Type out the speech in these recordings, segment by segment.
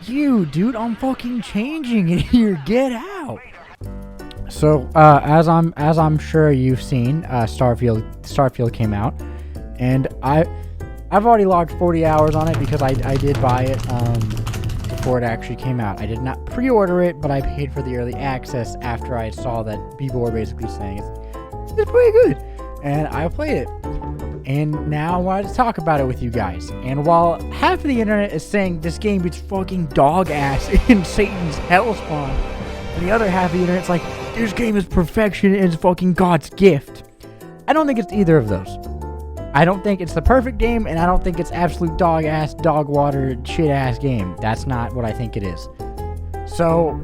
you, dude, I'm fucking changing it here. Get out. So, as I'm sure you've seen, Starfield came out, and I've already logged 40 hours on it because I did buy it before it actually came out. I did not pre-order it, but I paid for the early access after I saw that people were basically saying it's pretty good, and I played it. And now I wanted to talk about it with you guys. And while half of the internet is saying this game is fucking dog ass in Satan's hellspawn, and the other half of the internet's like, this game is perfection and it's fucking God's gift. I don't think it's either of those. I don't think it's the perfect game, and I don't think it's absolute dog ass, dog water, shit ass game. That's not what I think it is. So,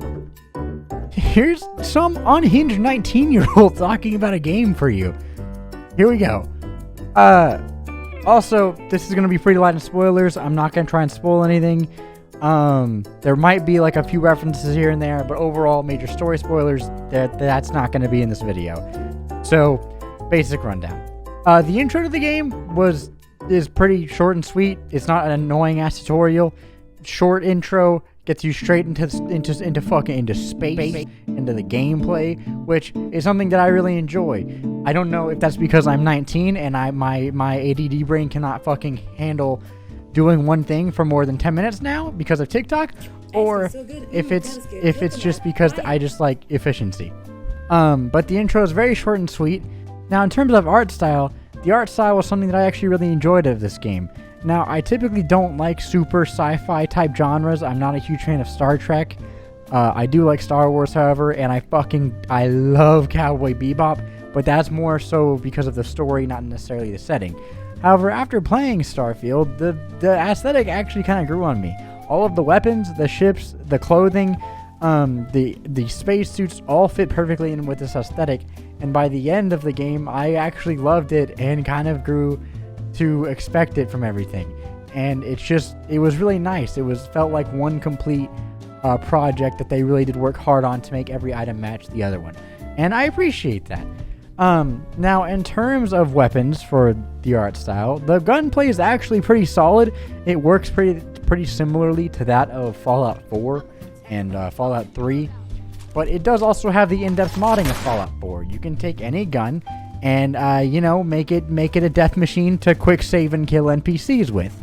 here's some unhinged 19-year-old talking about a game for you. Here we go. Also, this is going to be pretty light in spoilers. I'm not going to try and spoil anything. There might be like a few references here and there, but overall, major story spoilers, that's not going to be in this video. So, basic rundown. The intro to the game is pretty short and sweet. It's not an annoying ass tutorial. Short intro gets you straight into space, into the gameplay, which is something that I really enjoy. I don't know if that's because I'm 19 and my ADD brain cannot fucking handle doing one thing for more than 10 minutes now because of TikTok, or if it's just because I just like efficiency. But the intro is very short and sweet. Now, in terms of art style, the art style was something that I actually really enjoyed of this game. Now, I typically don't like super sci-fi type genres. I'm not a huge fan of Star Trek. I do like Star Wars, however, and I love Cowboy Bebop, but that's more so because of the story, not necessarily the setting. However, after playing Starfield, the aesthetic actually kind of grew on me. All of the weapons, the ships, the clothing, the spacesuits all fit perfectly in with this aesthetic, and by the end of the game, I actually loved it and kind of grew to expect it from everything. And it was really nice. Felt like one complete project that they really did work hard on to make every item match the other one, and I appreciate that. Now, in terms of weapons for the art style, the gunplay is actually pretty solid. It works pretty similarly to that of Fallout 4 and Fallout 3, but it does also have the in-depth modding of Fallout 4. You can take any gun and make it a death machine to quick save and kill NPCs with.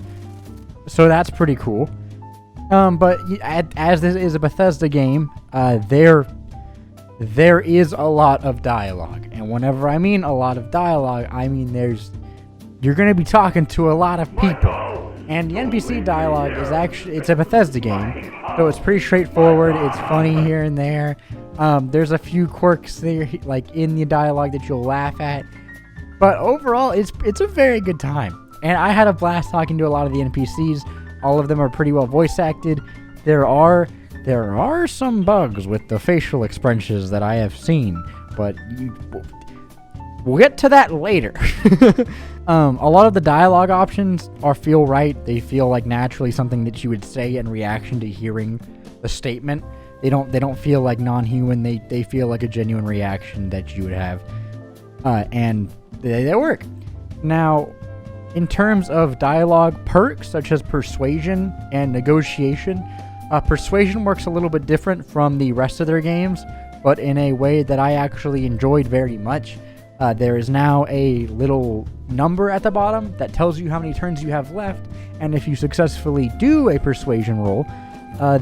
So that's pretty cool. But as this is a Bethesda game, there is a lot of dialogue, and whenever I mean a lot of dialogue, I mean you're going to be talking to a lot of people, and the NPC dialogue it's a Bethesda game, so it's pretty straightforward. It's funny here and there. There's a few quirks there, like in the dialogue, that you'll laugh at, but overall, it's a very good time, and I had a blast talking to a lot of the NPCs. All of them are pretty well voice acted. There are some bugs with the facial expressions that I have seen, but we'll get to that later. A lot of the dialogue options feel right. They feel like naturally something that you would say in reaction to hearing the statement. They don't feel like non-human. They feel like a genuine reaction that you would have, and they work. Now, in terms of dialogue perks such as Persuasion and Negotiation, Persuasion works a little bit different from the rest of their games, but in a way that I actually enjoyed very much. There is now a little number at the bottom that tells you how many turns you have left, and if you successfully do a Persuasion roll,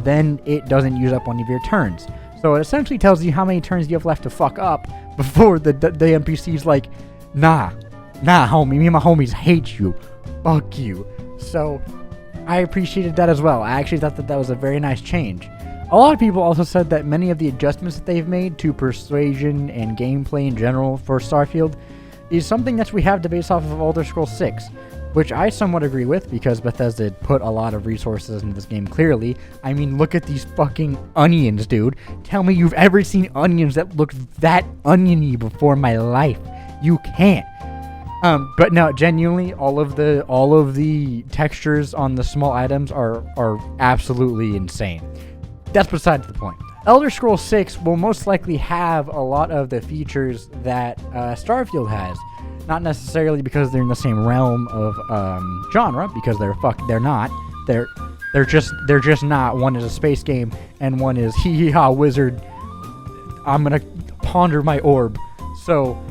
then it doesn't use up one of your turns. So it essentially tells you how many turns you have left to fuck up before the NPC's like, nah, homie, me and my homies hate you, fuck you. So I appreciated that as well. I actually thought that was a very nice change. A lot of people also said that many of the adjustments that they've made to Persuasion and gameplay in general for Starfield is something that we have to base off of Elder Scrolls 6, which I somewhat agree with because Bethesda put a lot of resources into this game, clearly. I mean, look at these fucking onions, dude. Tell me you've ever seen onions that looked that oniony before in my life. You can't. But no, genuinely, all of the textures on the small items are absolutely insane. That's beside the point. Elder Scrolls 6 will most likely have a lot of the features that Starfield has. Not necessarily because they're in the same realm of genre, because they're not. They're just not. One is a space game, and one is hee hee ha wizard. I'm gonna ponder my orb. So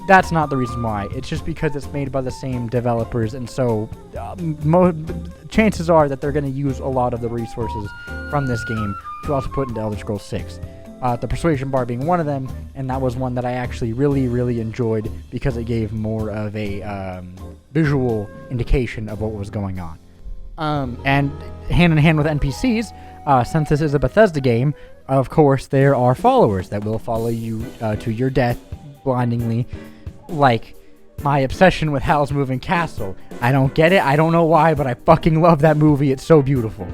that's not the reason why. It's just because it's made by the same developers, and so chances are that they're gonna use a lot of the resources from this game to also put into Elder Scrolls 6. The Persuasion bar being one of them, and that was one that I actually really enjoyed because it gave more of a visual indication of what was going on. And hand in hand with NPCs, since this is a Bethesda game, of course there are followers that will follow you to your death blindingly, like my obsession with Howl's Moving Castle. I don't get it, I don't know why, but I fucking love that movie, it's so beautiful.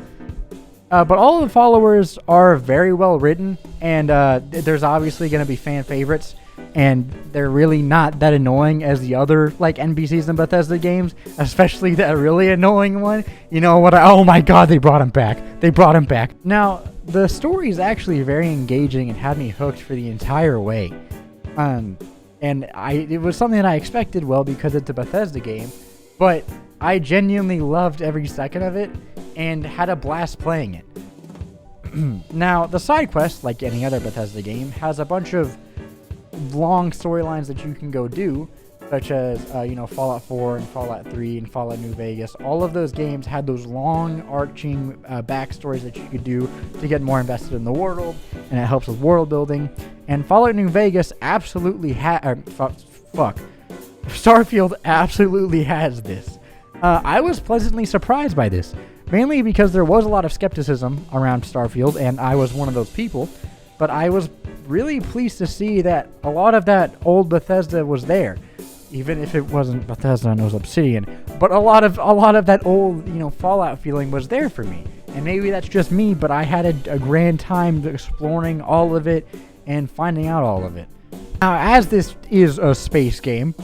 But all the followers are very well written, and there's obviously going to be fan favorites, and they're really not that annoying as the other like NPCs in Bethesda games, especially that really annoying one. You know what? Oh my god, they brought him back. They brought him back. Now, the story is actually very engaging and had me hooked for the entire way. And it was something that I expected, well, because it's a Bethesda game, but I genuinely loved every second of it and had a blast playing it. Now, the side quest, like any other Bethesda game, has a bunch of long storylines that you can go do, such as Fallout 4 and Fallout 3 and Fallout New Vegas. All of those games had those long arching backstories that you could do to get more invested in the world, and it helps with world building. And Fallout New Vegas absolutely Starfield absolutely has this. I was pleasantly surprised by this, mainly because there was a lot of skepticism around Starfield, and I was one of those people, but I was really pleased to see that a lot of that old Bethesda was there, even if it wasn't Bethesda and it was Obsidian. But a lot of that old, Fallout feeling was there for me. And maybe that's just me, but I had a grand time exploring all of it and finding out all of it. Now, as this is a space game,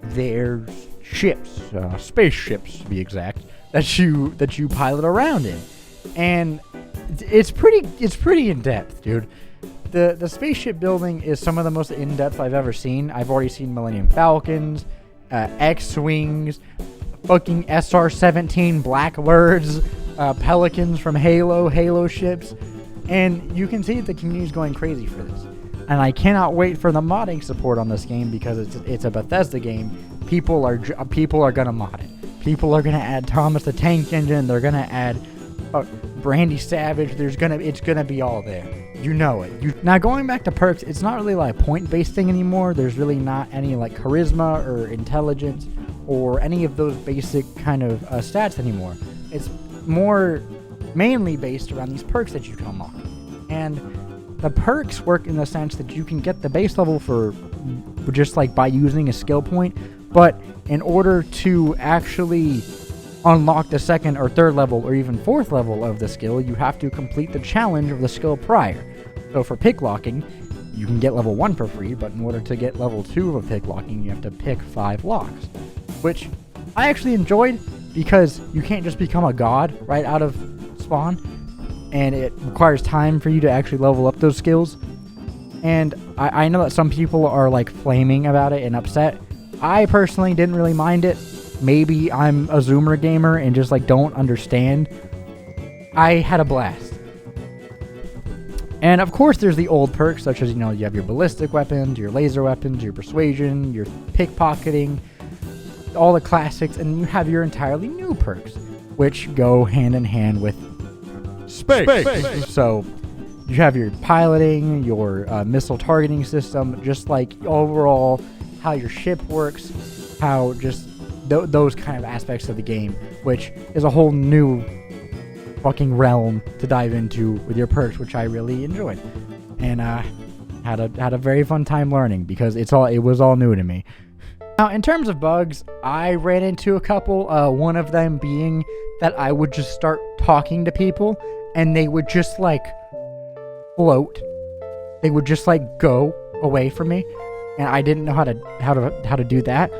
there's ships, spaceships to be exact, that you pilot around in, and it's pretty in depth, dude. The spaceship building is some of the most in depth I've ever seen. I've already seen Millennium Falcons, X-wings, fucking SR-17 Blackbirds, Pelicans from Halo ships, and you can see that the community is going crazy for this. And I cannot wait for the modding support on this game because it's a Bethesda game. People are gonna mod it. People are gonna add Thomas the Tank Engine. They're gonna add Brandy Savage. It's gonna be all there. You know it. Now, going back to perks, it's not really like a point-based thing anymore. There's really not any like charisma or intelligence or any of those basic kind of stats anymore. It's more mainly based around these perks that you can unlock. And the perks work in the sense that you can get the base level for just like by using a skill point, but in order to actually unlock the second or third level or even fourth level of the skill, you have to complete the challenge of the skill prior. So for pick locking, you can get level 1 for free, but in order to get level 2 of pick locking, you have to pick 5 locks, which I actually enjoyed because you can't just become a god right out of spawn, and it requires time for you to actually level up those skills. And I know that some people are like flaming about it and upset. I personally didn't really mind it. Maybe I'm a Zoomer gamer and just like don't understand. I had a blast. And of course there's the old perks, such as, you have your ballistic weapons, your laser weapons, your persuasion, your pickpocketing, all the classics, and you have your entirely new perks, which go hand in hand with space. So you have your piloting, your missile targeting system, just like overall how your ship works, how just those kind of aspects of the game, which is a whole new fucking realm to dive into with your perks, which I really enjoyed, and had a very fun time learning because it was all new to me. Now, in terms of bugs, I ran into a couple. One of them being that I would just start talking to people and they would just like float. They would just like go away from me, and I didn't know how to do that.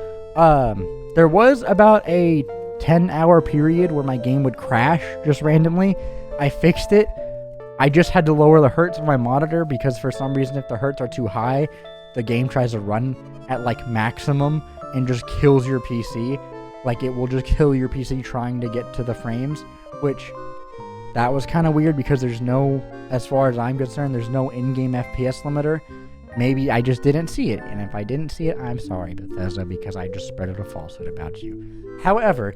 There was about a 10-hour period where my game would crash just randomly. I fixed it. I just had to lower the hertz of my monitor because for some reason if the hertz are too high, the game tries to run at like maximum and just kills your PC. Like, it will just kill your PC trying to get to the frames, which that was kind of weird because there's no, as far as I'm concerned, there's no in-game FPS limiter. Maybe I just didn't see it, and if I didn't see it, I'm sorry, Bethesda, because I just spread a falsehood about you. However,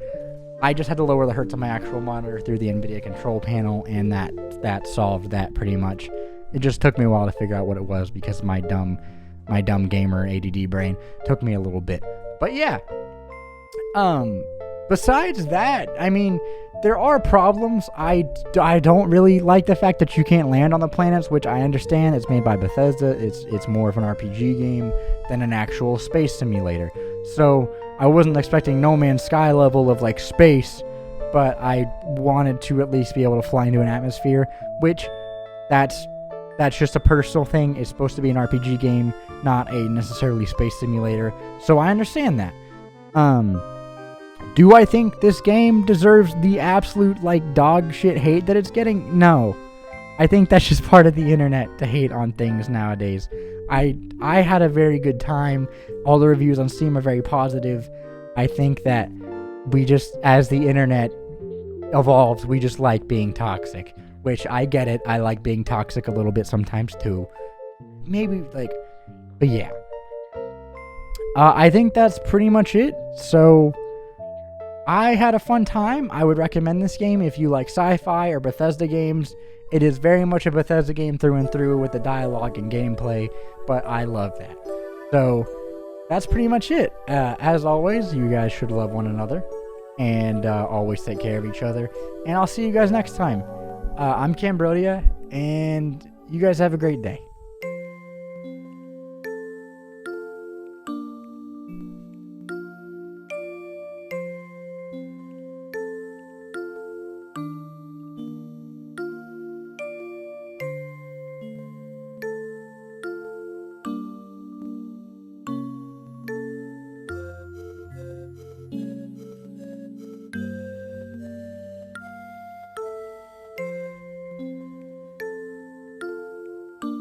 I just had to lower the hertz on my actual monitor through the NVIDIA control panel, and that solved that pretty much. It just took me a while to figure out what it was because my dumb gamer ADD brain took me a little bit. But yeah, besides that, I mean, there are problems. I don't really like the fact that you can't land on the planets, which I understand. It's made by Bethesda. It's more of an RPG game than an actual space simulator. So I wasn't expecting No Man's Sky level of like space, but I wanted to at least be able to fly into an atmosphere, which that's just a personal thing. It's supposed to be an RPG game, not a necessarily space simulator. So I understand that. Do I think this game deserves the absolute, like, dog shit hate that it's getting? No. I think that's just part of the internet to hate on things nowadays. I had a very good time. All the reviews on Steam are very positive. I think that we just, as the internet evolves, we just like being toxic. Which, I get it. I like being toxic a little bit sometimes, too. Maybe, like, but yeah. I think that's pretty much it. So I had a fun time. I would recommend this game if you like sci-fi or Bethesda games. It is very much a Bethesda game through and through with the dialogue and gameplay, but I love that. So that's pretty much it. As always, you guys should love one another and always take care of each other. And I'll see you guys next time. I'm Cambrodia, and you guys have a great day.